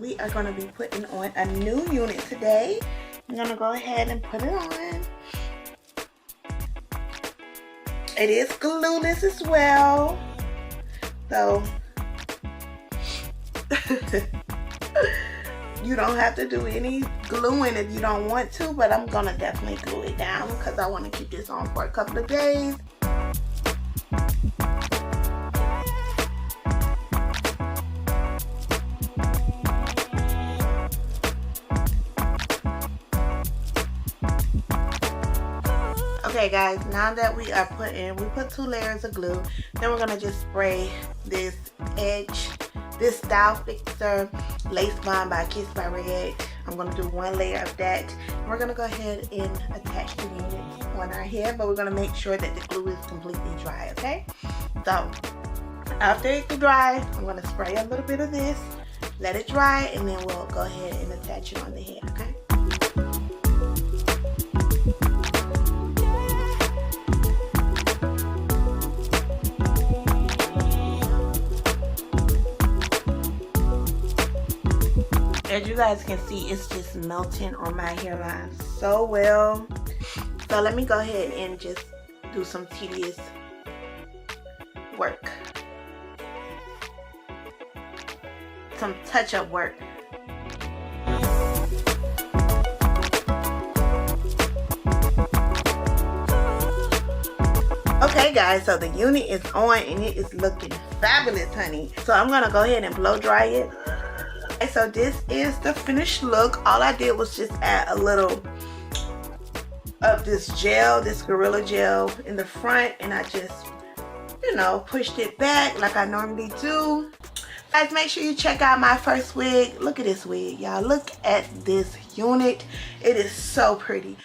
We are going to be putting on a new unit today. I'm going to go ahead and put it on. It is glueless as well. So, you don't have to do any gluing if you don't want to, but I'm going to definitely glue it down because I want to keep this on for a couple of days. Okay guys, now that we put 2 layers of glue, then we're going to just spray this edge, this style fixer lace bond by Kiss by Red. I'm going to do 1 layer of that. We're going to go ahead and attach the units on our hair, but we're going to make sure that the glue is completely dry, okay? So after it's dry, I'm going to spray a little bit of this, let it dry, and then we'll go ahead and attach it on the hair, okay? As you guys can see, it's just melting on my hairline so well. So let me go ahead and just do some tedious work. Some touch-up work. Okay guys, so the unit is on and it is looking fabulous, honey. So I'm gonna go ahead and blow dry it. So this is the finished look. All I did was just add a little of this gel, this Gorilla Gel in the front, and I just, you know, pushed it back like I normally do. Guys, make sure you check out my first wig. Look at this wig, y'all. Look at this unit. It is so pretty.